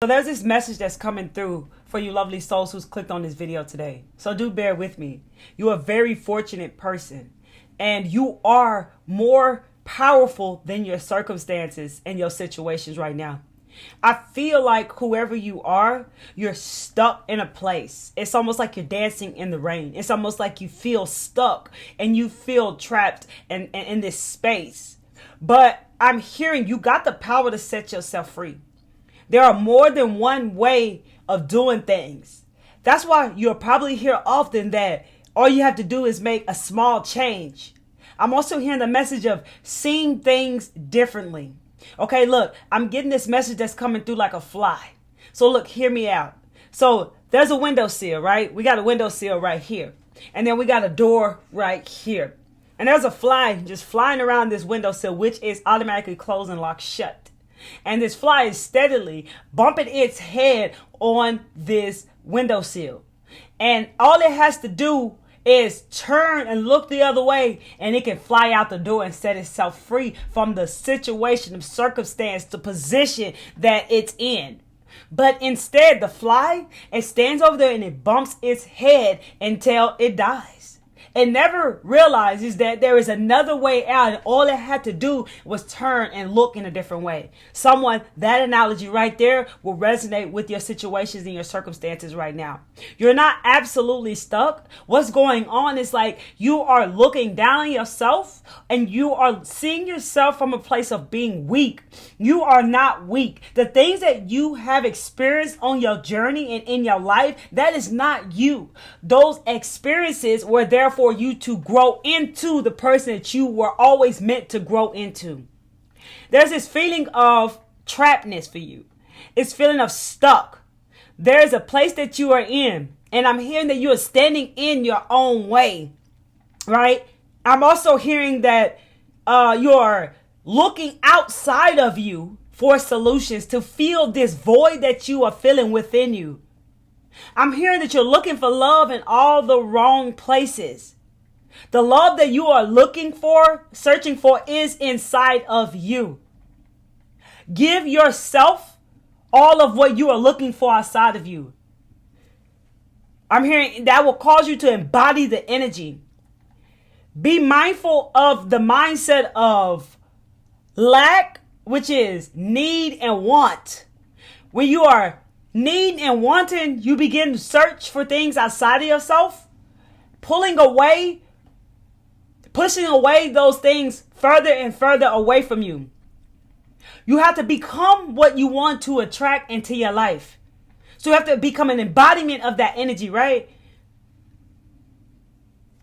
So there's this message that's coming through for you lovely souls who's clicked on this video today. So do bear with me. You're a very fortunate person and you are more powerful than your circumstances and your situations right now. I feel like whoever you are, you're stuck in a place. It's almost like you're dancing in the rain. It's almost like you feel stuck and you feel trapped in this space. But I'm hearing you got the power to set yourself free. There are more than one way of doing things. That's why you'll probably hear often that all you have to do is make a small change. I'm also hearing the message of seeing things differently. Okay, look, I'm getting this message that's coming through like a fly. So look, hear me out. So there's a windowsill, right? We got a windowsill right here. And then we got a door right here. And there's a fly just flying around this windowsill, which is automatically closed and locked shut. And this fly is steadily bumping its head on this windowsill. And all it has to do is turn and look the other way, and it can fly out the door and set itself free from the situation, the circumstance, the position that it's in. But instead, the fly, it stands over there and it bumps its head until it dies. It never realizes that there is another way out, and all it had to do was turn and look in a different way. That analogy right there will resonate with your situations and your circumstances right now. You're not absolutely stuck. What's going on is like you are looking down on yourself and you are seeing yourself from a place of being weak. You are not weak. The things that you have experienced on your journey and in your life, that is not you. Those experiences were there for you to grow into the person that you were always meant to grow into. There's this feeling of trappedness for you. It's feeling of stuck. There's a place that you are in, and I'm hearing that you are standing in your own way, right? I'm also hearing that you're looking outside of you for solutions to fill this void that you are feeling within you. I'm hearing that you're looking for love in all the wrong places. The love that you are looking for, searching for, is inside of you. Give yourself all of what you are looking for outside of you. I'm hearing that will cause you to embody the energy. Be mindful of the mindset of lack, which is need and want. When you are needing and wanting, you begin to search for things outside of yourself, pushing away those things further and further away from you. You have to become what you want to attract into your life. So you have to become an embodiment of that energy, right?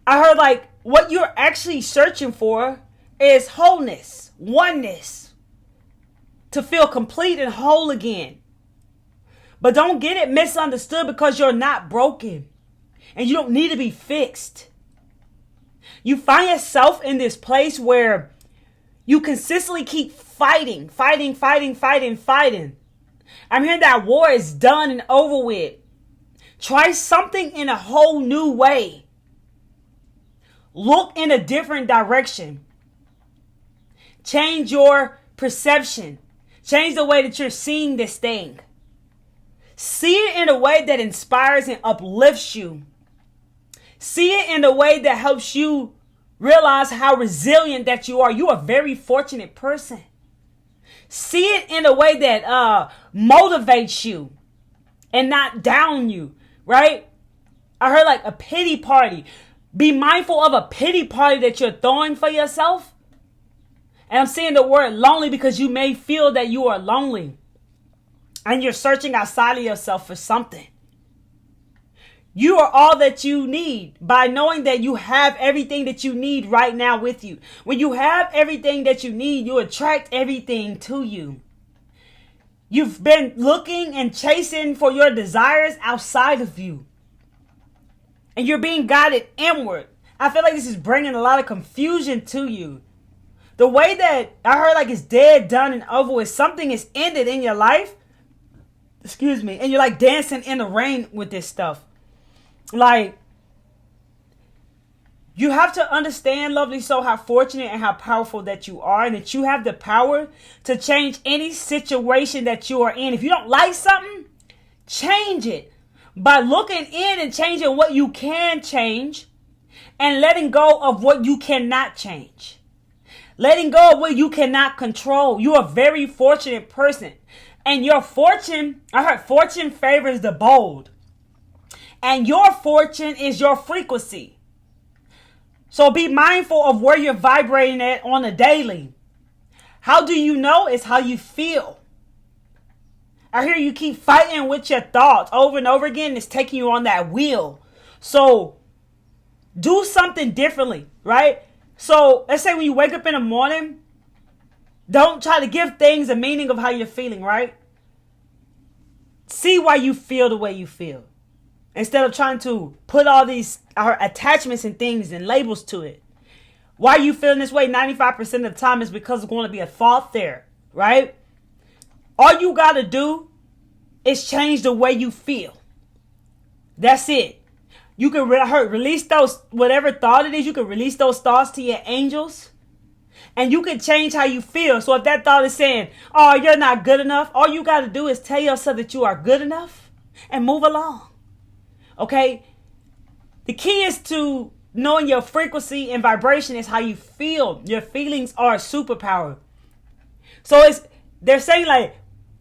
I heard like what you're actually searching for is wholeness, oneness, to feel complete and whole again. But don't get it misunderstood because you're not broken and you don't need to be fixed. You find yourself in this place where you consistently keep fighting. I'm hearing that war is done and over with. Try something in a whole new way. Look in a different direction. Change your perception. Change the way that you're seeing this thing. See it in a way that inspires and uplifts you. See it in a way that helps you realize how resilient that you are. You are a very fortunate person. See it in a way that motivates you and not down you, right? I heard like a pity party. Be mindful of a pity party that you're throwing for yourself. And I'm saying the word lonely because you may feel that you are lonely and you're searching outside of yourself for something. You are all that you need by knowing that you have everything that you need right now with you. When you have everything that you need, you attract everything to you. You've been looking and chasing for your desires outside of you. And you're being guided inward. I feel like this is bringing a lot of confusion to you. The way that I heard like it's dead, done, and over with, something is ended in your life. Excuse me. And you're like dancing in the rain with this stuff. Like, You have to understand, lovely soul, how fortunate and how powerful that you are, and that you have the power to change any situation that you are in. If you don't like something, change it by looking in and changing what you can change and letting go of what you cannot change. Letting go of what you cannot control. You are a very fortunate person. And your fortune, I heard fortune favors the bold. And your fortune is your frequency. So be mindful of where you're vibrating at on a daily. How do you know? It's how you feel. I hear you keep fighting with your thoughts over and over again. It's taking you on that wheel. So do something differently, right? So let's say when you wake up in the morning, don't try to give things a meaning of how you're feeling, right? See why you feel the way you feel. Instead of trying to put all these attachments and things and labels to it. Why are you feeling this way 95% of the time is because there's going to be a thought there, right? All you got to do is change the way you feel. That's it. You can release those, whatever thought it is, you can release those thoughts to your angels. And you can change how you feel. So if that thought is saying, oh, you're not good enough, all you got to do is tell yourself that you are good enough and move along. Okay? The key is to knowing your frequency and vibration is how you feel. Your feelings are a superpower. So they're saying like,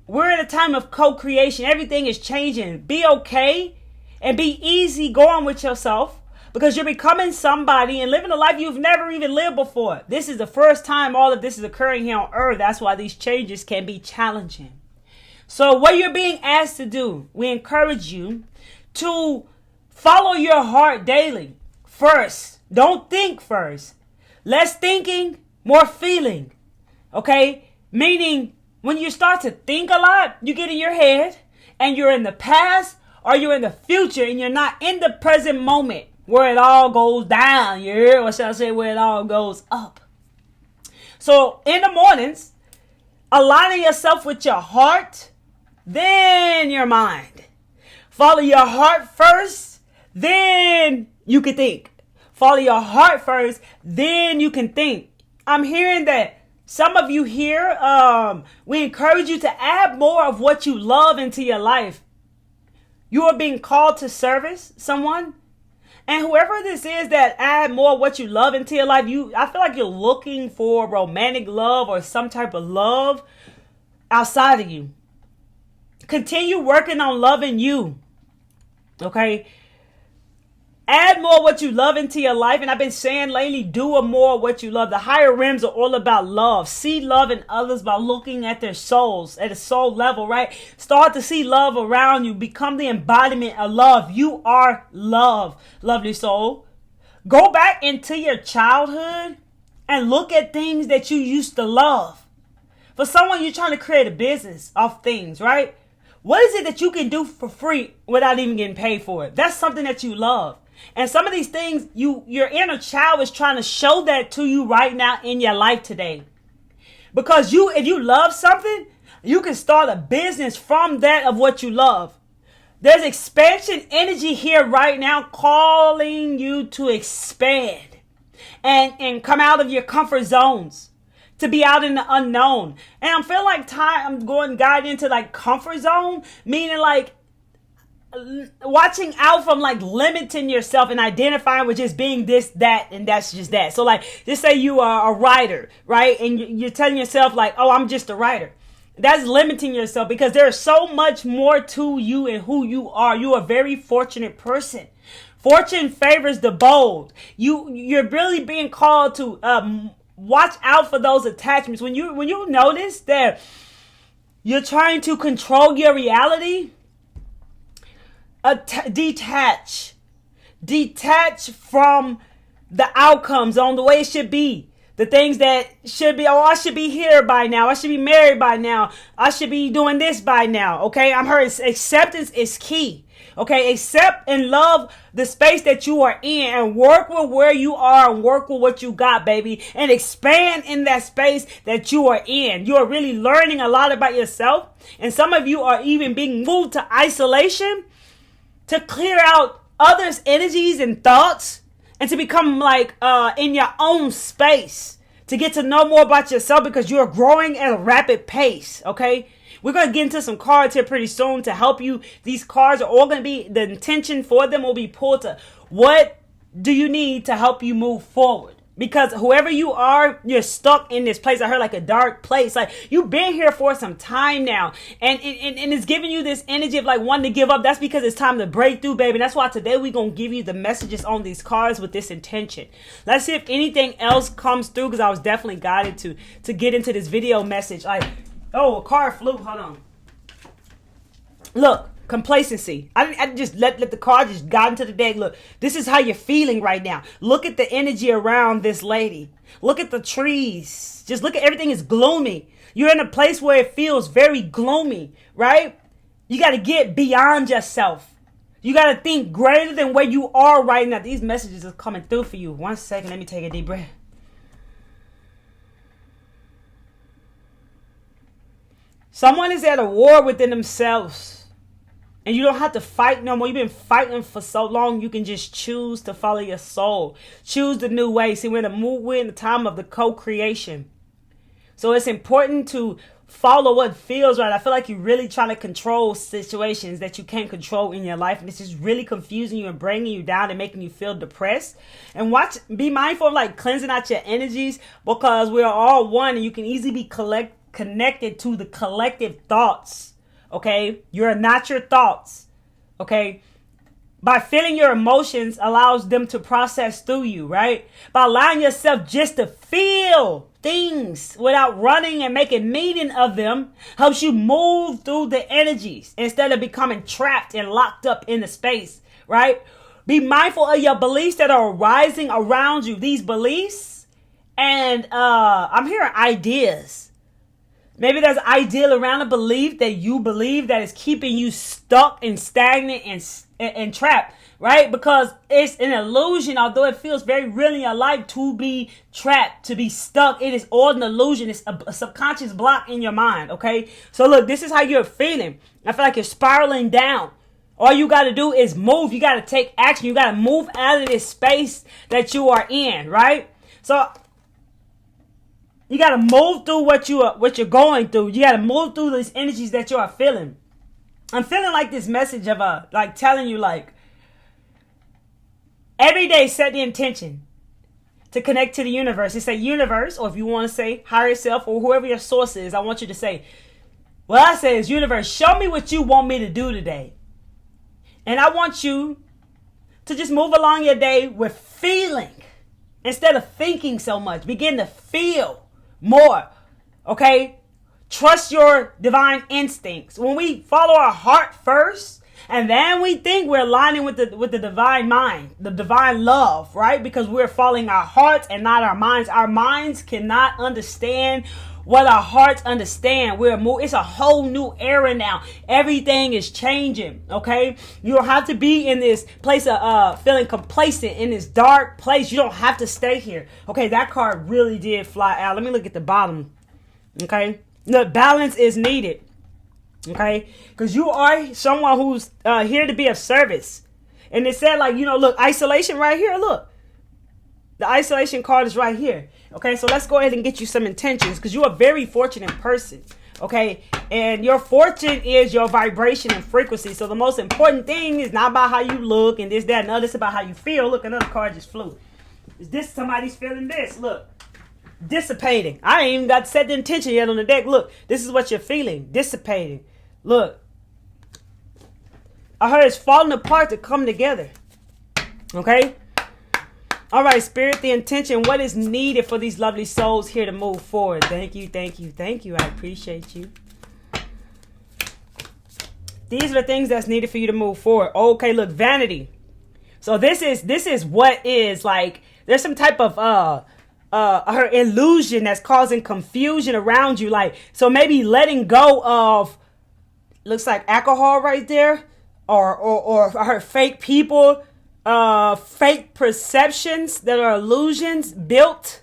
we're in a time of co-creation. Everything is changing. Be okay and be easy going with yourself because you're becoming somebody and living a life you've never even lived before. This is the first time all of this is occurring here on earth. That's why these changes can be challenging. So what you're being asked to do, we encourage you to follow your heart daily. First, don't think first. Less thinking, more feeling. Okay? Meaning, when you start to think a lot, you get in your head and you're in the past or you're in the future and you're not in the present moment where it all goes down. You hear? Or shall I say where it all goes up? So, in the mornings, aligning yourself with your heart, then your mind. Follow your heart first, then you can think. Follow your heart first, then you can think. I'm hearing that some of you here, we encourage you to add more of what you love into your life. You are being called to service someone. And whoever this is that add more of what you love into your life, I feel like you're looking for romantic love or some type of love outside of you. Continue working on loving you. Okay? Add more what you love into your life. And I've been saying lately, do more what you love. The higher rims are all about love. See love in others by looking at their souls at a soul level, right? Start to see love around you. Become the embodiment of love. You are love, lovely soul. Go back into your childhood and look at things that you used to love. For someone, you're trying to create a business off things, right? What is it that you can do for free without even getting paid for it? That's something that you love. And some of these things, your inner child is trying to show that to you right now in your life today. Because if you love something, you can start a business from that of what you love. There's expansion energy here right now calling you to expand and come out of your comfort zones, to be out in the unknown. And I feel like I'm going guided into like comfort zone, meaning like watching out from like limiting yourself and identifying with just being this, that, and that's just that. So like, just say you are a writer, right? And you're telling yourself like, oh, I'm just a writer. That's limiting yourself because there's so much more to you and who you are. You're a very fortunate person. Fortune favors the bold. You're really being called to watch out for those attachments. When you notice that you're trying to control your reality, detach from the outcomes on the way it should be. The things that should be, oh, I should be here by now. I should be married by now. I should be doing this by now. Okay, I'm heard acceptance is key. Okay, accept and love the space that you are in and work with where you are and work with what you got, baby. And expand in that space that you are in. You are really learning a lot about yourself. And some of you are even being moved to isolation to clear out others' energies and thoughts and to become like in your own space, to get to know more about yourself, because you're growing at a rapid pace. Okay, we're going to get into some cards here pretty soon to help you. These cards are all going to be, the intention for them will be pulled to what do you need to help you move forward. Because whoever you are, you're stuck in this place. I heard like a dark place. Like you've been here for some time now. And it's giving you this energy of like wanting to give up. That's because it's time to break through, baby. And that's why today we're going to give you the messages on these cards with this intention. Let's see if anything else comes through, because I was definitely guided to get into this video message. Like, oh, a card flew. Hold on. Look. Complacency. I just let the card just got into the deck. Look, this is how you're feeling right now. Look at the energy around this lady. Look at the trees. Just look at everything is gloomy. You're in a place where it feels very gloomy, right? You got to get beyond yourself. You got to think greater than where you are right now. These messages are coming through for you. 1 second. Let me take a deep breath. Someone is at a war within themselves. And you don't have to fight no more. You've been fighting for so long. You can just choose to follow your soul. Choose the new way. See, we're in the time of the co-creation. So it's important to follow what feels right. I feel like you're really trying to control situations that you can't control in your life. And this is really confusing you and bringing you down and making you feel depressed. And be mindful of like cleansing out your energies, because we are all one and you can easily be connected to the collective thoughts. Okay, you're not your thoughts. Okay, by feeling your emotions allows them to process through you, right? By allowing yourself just to feel things without running and making meaning of them helps you move through the energies instead of becoming trapped and locked up in the space, right? Be mindful of your beliefs that are arising around you. These beliefs, and I'm hearing ideas. Maybe there's an ideal around a belief that you believe that is keeping you stuck and stagnant and trapped, right? Because it's an illusion, although it feels very real in your life to be trapped, to be stuck. It is all an illusion. It's a subconscious block in your mind, okay? So look, this is how you're feeling. I feel like you're spiraling down. All you got to do is move. You got to take action. You got to move out of this space that you are in, right? So you got to move through what you're going through. You got to move through these energies that you are feeling. I'm feeling like this message of like telling you like every day set the intention to connect to the universe. It's a universe, or if you want to say higher self or whoever your source is, I want you to say, what I say is, universe, show me what you want me to do today. And I want you to just move along your day with feeling instead of thinking so much. Begin to feel more, okay? Trust your divine instincts. When we follow our heart first, and then we think, we're aligning with the divine mind, the divine love, right? Because we're following our hearts and not our minds. Our minds cannot understand what our hearts understand. It's a whole new era now. Everything is changing, okay? You don't have to be in this place of feeling complacent in this dark place. You don't have to stay here. Okay, that card really did fly out. Let me look at the bottom, okay? The balance is needed, okay? Because you are someone who's here to be of service. And it said, like, look, isolation right here, look. The isolation card is right here. Okay, so let's go ahead and get you some intentions, because you're a very fortunate person. Okay, and your fortune is your vibration and frequency. So the most important thing is not about how you look and this, that, and other. It's about how you feel. Look, another card just flew. Is this somebody's feeling this? Look, dissipating. I ain't even got to set the intention yet on the deck. Look, this is what you're feeling. Dissipating. Look, I heard it's falling apart to come together. Okay. All right, Spirit, the intention, what is needed for these lovely souls here to move forward? Thank you, thank you, thank you. I appreciate you. These are the things that's needed for you to move forward. Okay, look, vanity. So this is what is like, there's some type of her illusion that's causing confusion around you. Like, so maybe letting go of, looks like alcohol right there, or her fake people. Fake perceptions that are illusions built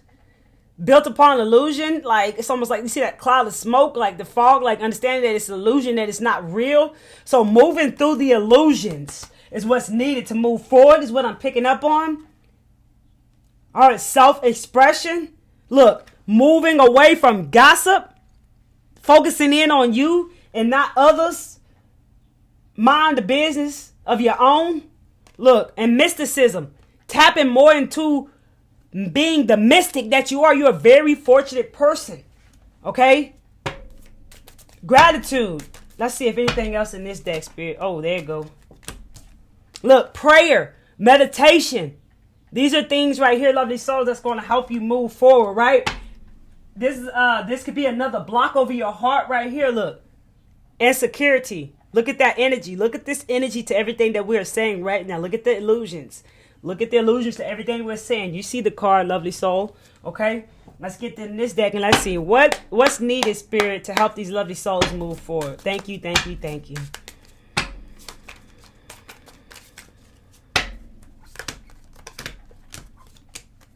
upon illusion. Like, it's almost like you see that cloud of smoke, like the fog, like understanding that it's an illusion, that it's not real. So moving through the illusions is what's needed to move forward, is what I'm picking up on. All right, self-expression. Look, moving away from gossip, focusing in on you and not others. Mind the business of your own. Look, and mysticism. Tapping more into being the mystic that you are. You're a very fortunate person. Okay? Gratitude. Let's see if anything else in this deck, Spirit. Oh, there you go. Look, prayer, meditation. These are things right here, lovely souls, that's going to help you move forward, right? This could be another block over your heart right here, look. Insecurity. Look at that energy. Look at this energy to everything that we're saying right now. Look at the illusions. Look at the illusions to everything we're saying. You see the card, lovely soul, okay? Let's get in this deck and let's see what's needed, Spirit, to help these lovely souls move forward. Thank you, thank you, thank you.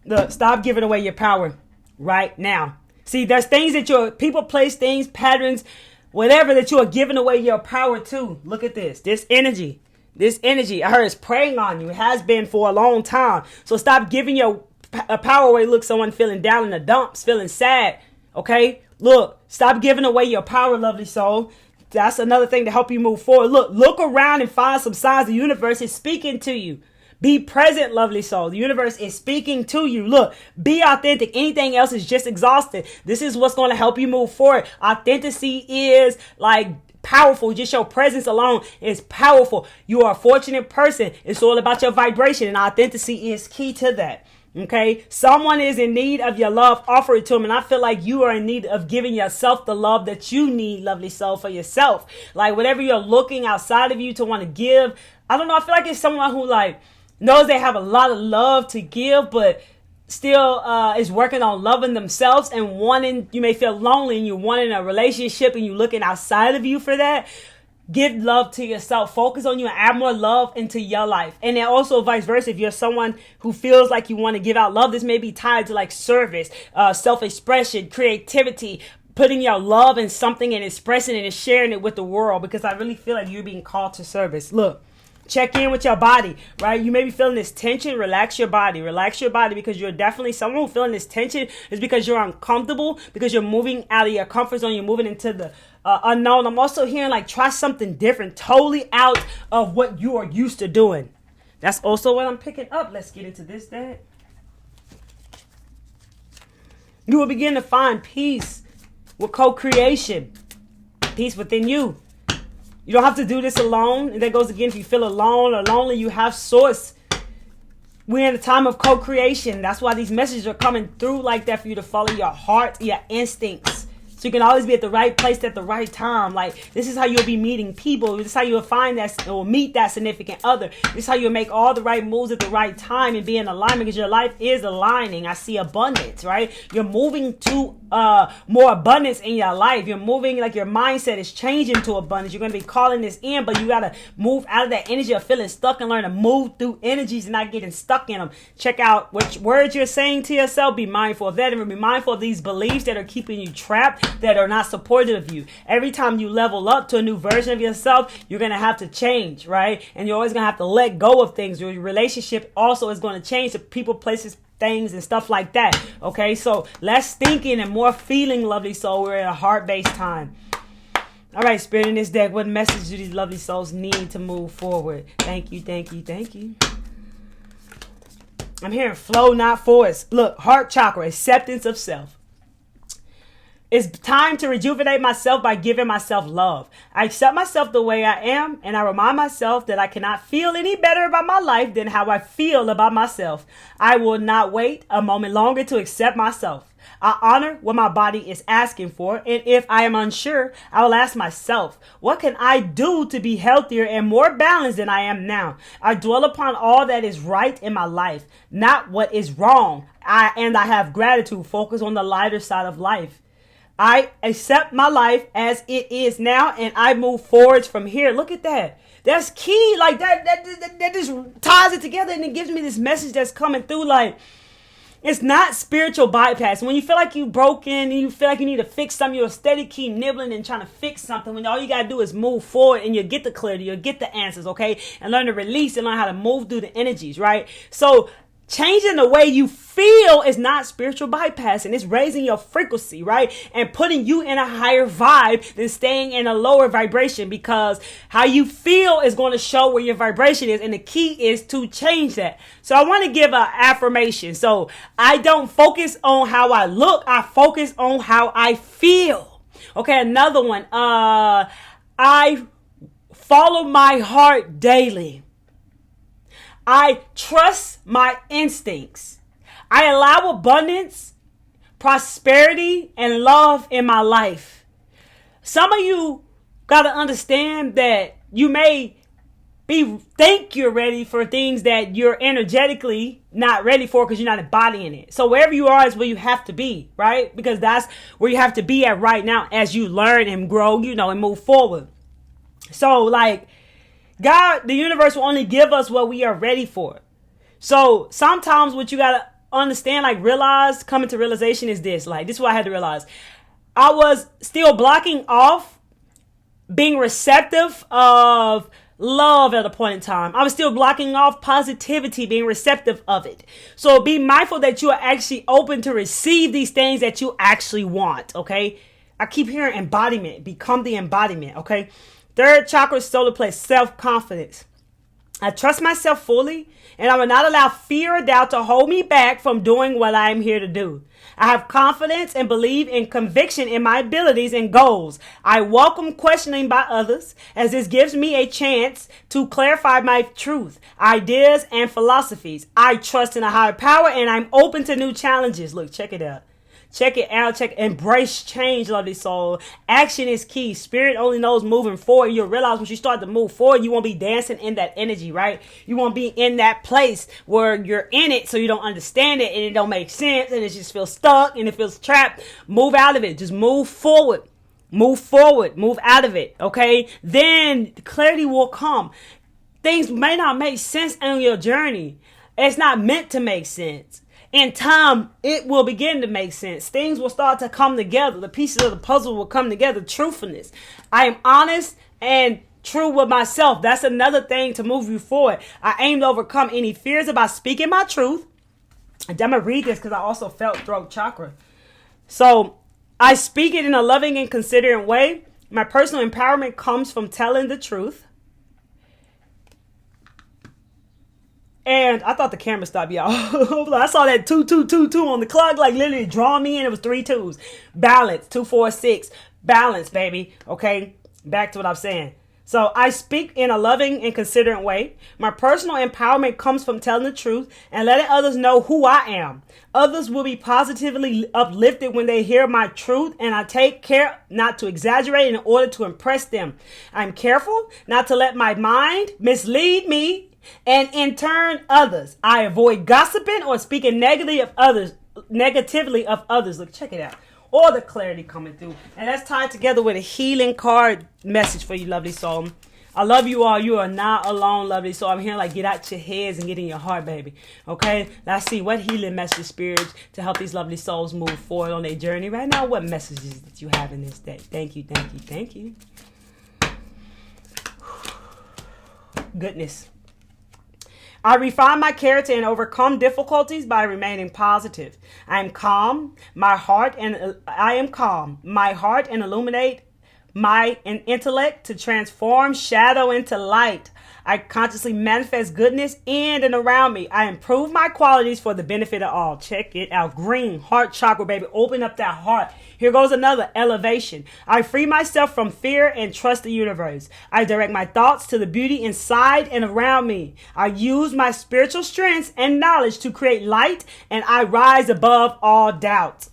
Look, stop giving away your power right now. See, there's things that people, place, things, patterns, whatever that you are giving away your power to. Look at this. This energy. I heard it's preying on you. It has been for a long time. So stop giving your power away. Look, someone feeling down in the dumps, feeling sad. Okay? Look, stop giving away your power, lovely soul. That's another thing to help you move forward. Look around and find some signs the universe is speaking to you. Be present, lovely soul. The universe is speaking to you. Look, be authentic. Anything else is just exhausted. This is what's going to help you move forward. Authenticity is like powerful. Just your presence alone is powerful. You are a fortunate person. It's all about your vibration, and authenticity is key to that. Okay, someone is in need of your love, offer it to them. And I feel like you are in need of giving yourself the love that you need, lovely soul, for yourself. Like whatever you're looking outside of you to want to give. I don't know. I feel like it's someone who like knows they have a lot of love to give, but still is working on loving themselves and wanting, you may feel lonely and you're wanting a relationship and you're looking outside of you for that. Give love to yourself. Focus on you and add more love into your life. And then also vice versa. If you're someone who feels like you want to give out love, this may be tied to like service, self-expression, creativity, putting your love in something and expressing it and sharing it with the world, because I really feel like you're being called to service. Look. Check in with your body, right? You may be feeling this tension. Relax your body. Relax your body, because you're definitely someone who's feeling this tension is because you're uncomfortable, because you're moving out of your comfort zone. You're moving into the unknown. I'm also hearing like try something different, totally out of what you are used to doing. That's also what I'm picking up. Let's get into this, Dad. You will begin to find peace with co-creation, peace within you. You don't have to do this alone. And that goes again, if you feel alone or lonely, you have source. We're in a time of co-creation. That's why these messages are coming through like that, for you to follow your heart, your instincts. So you can always be at the right place at the right time. Like, this is how you'll be meeting people. This is how you'll find that or meet that significant other. This is how you'll make all the right moves at the right time and be in alignment, because your life is aligning. I see abundance, right? You're moving to more abundance in your life. You're moving, like your mindset is changing to abundance. You're going to be calling this in, but you got to move out of that energy of feeling stuck and learn to move through energies and not getting stuck in them. Check out which words you're saying to yourself. Be mindful of that, and be mindful of these beliefs that are keeping you trapped, that are not supportive of you. Every time you level up to a new version of yourself, you're going to have to change, right? And you're always going to have to let go of things. Your relationship also is going to change to people, places, things, and stuff like that. Okay, so less thinking and more feeling, lovely soul. We're in a heart-based time. All right, Spirit, in this deck, what message do these lovely souls need to move forward? Thank you, thank you, thank you. I'm hearing flow, not force. Look, heart chakra, acceptance of self. It's time to rejuvenate myself by giving myself love. I accept myself the way I am, and I remind myself that I cannot feel any better about my life than how I feel about myself. I will not wait a moment longer to accept myself. I honor what my body is asking for, and if I am unsure, I will ask myself, what can I do to be healthier and more balanced than I am now? I dwell upon all that is right in my life, not what is wrong. I have gratitude. Focus on the lighter side of life. I accept my life as it is now, and I move forwards from here. Look at that. That's key. Like that just ties it together, and it gives me this message that's coming through. Like, it's not spiritual bypass. When you feel like you're broken and you feel like you need to fix something, you'll steady keep nibbling and trying to fix something, when all you got to do is move forward, and you'll get the clarity, you'll get the answers, okay? And learn to release and learn how to move through the energies, right? So Changing the way you feel is not spiritual bypassing. It's raising your frequency, right? And putting you in a higher vibe than staying in a lower vibration, because how you feel is going to show where your vibration is. And the key is to change that. So I want to give an affirmation. So I don't focus on how I look. I focus on how I feel. Okay, another one. I follow my heart daily. I trust my instincts. I allow abundance, prosperity, and love in my life. Some of you got to understand that you may think you're ready for things that you're energetically not ready for because you're not embodying it. So wherever you are is where you have to be, right? Because that's where you have to be at right now as you learn and grow, and move forward. So like, God, the universe will only give us what we are ready for. So sometimes what you got to understand, coming to realization is this. This is what I had to realize. I was still blocking off being receptive of love at a point in time. I was still blocking off positivity, being receptive of it. So be mindful that you are actually open to receive these things that you actually want, okay? I keep hearing embodiment. Become the embodiment, okay? Third chakra, solar plexus, self-confidence. I trust myself fully, and I will not allow fear or doubt to hold me back from doing what I am here to do. I have confidence and believe in conviction in my abilities and goals. I welcome questioning by others, as this gives me a chance to clarify my truth, ideas, and philosophies. I trust in a higher power, and I'm open to new challenges. Look, check it out. Check it out. Embrace change, lovely soul. Action is key. Spirit only knows moving forward. You'll realize when you start to move forward, you won't be dancing in that energy, right? You won't be in that place where you're in it, so you don't understand it and it don't make sense and it just feels stuck and it feels trapped. Move out of it. Just move forward. Move forward. Move out of it. Okay? Then clarity will come. Things may not make sense on your journey. It's not meant to make sense. In time, it will begin to make sense. Things will start to come together. The pieces of the puzzle will come together. Truthfulness. I am honest and true with myself. That's another thing to move you forward. I aim to overcome any fears about speaking my truth. And I'm going to read this because I also felt throat chakra. So I speak it in a loving and considerate way. My personal empowerment comes from telling the truth. And I thought the camera stopped, y'all. I saw that 2 on the clock, literally drawing me in. It was 3 2s. Balance, 2 4 6. Balance, baby. Okay, back to what I'm saying. So I speak in a loving and considerate way. My personal empowerment comes from telling the truth and letting others know who I am. Others will be positively uplifted when they hear my truth, and I take care not to exaggerate in order to impress them. I'm careful not to let my mind mislead me and in turn others. I avoid gossiping or speaking negatively of others. Look, check it out. All the clarity coming through. And that's tied together with a healing card message for you, lovely soul. I love you all. You are not alone, lovely soul. I'm here get out your heads and get in your heart, baby. Okay? Let's see what healing message spirits to help these lovely souls move forward on their journey right now. What messages that you have in this day? Thank you, thank you, thank you. Goodness. I refine my character and overcome difficulties by remaining positive. I am calm, my heart and illuminate my intellect to transform shadow into light. I consciously manifest goodness in and around me. I improve my qualities for the benefit of all. Check it out. Green, heart chakra, baby. Open up that heart. Here goes another elevation. I free myself from fear and trust the universe. I direct my thoughts to the beauty inside and around me. I use my spiritual strengths and knowledge to create light, and I rise above all doubt.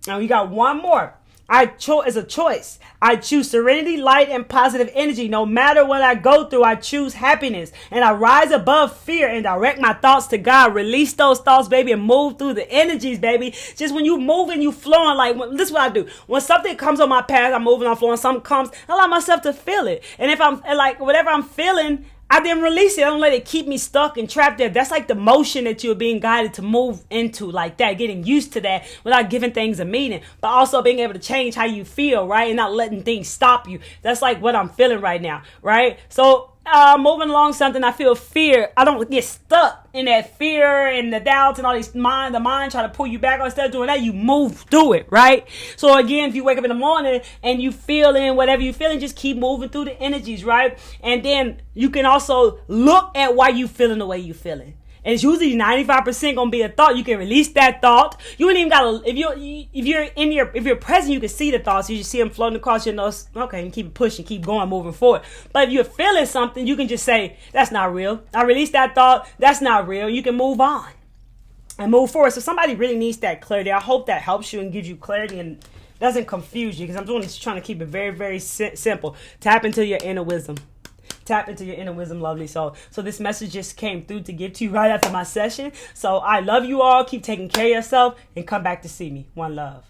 Now you got one more. It's a choice. I choose serenity, light, and positive energy. No matter what I go through, I choose happiness. And I rise above fear and direct my thoughts to God. Release those thoughts, baby, and move through the energies, baby. Just when you moving, you flowing. This is what I do. When something comes on my path, I'm moving, I'm flowing. Something comes, I allow myself to feel it. And if I'm whatever I'm feeling, I didn't release it. I don't let it keep me stuck and trapped there. That's like the motion that you're being guided to move into, like that, getting used to that without giving things a meaning, but also being able to change how you feel, right? And not letting things stop you. That's like what I'm feeling right now, right? So moving along something, I feel fear. I don't get stuck in that fear and the doubts and all these the mind trying to pull you back. Instead of doing that, you move through it, right? So again, if you wake up in the morning and you feeling whatever you feeling, just keep moving through the energies, right? And then you can also look at why you feeling the way you feeling. And it's usually 95% gonna be a thought. You can release that thought. You ain't even gotta, if you're present, you can see the thoughts. You just see them floating across your nose. Okay, and keep it pushing, keep going, moving forward. But if you're feeling something, you can just say, that's not real. I released that thought. That's not real. You can move on and move forward. So somebody really needs that clarity. I hope that helps you and gives you clarity and doesn't confuse you, because I'm doing this trying to keep it very, very simple. Tap into your inner wisdom. Tap into your inner wisdom, lovely soul. So this message just came through to give to you right after my session. So I love you all. Keep taking care of yourself and come back to see me. One love.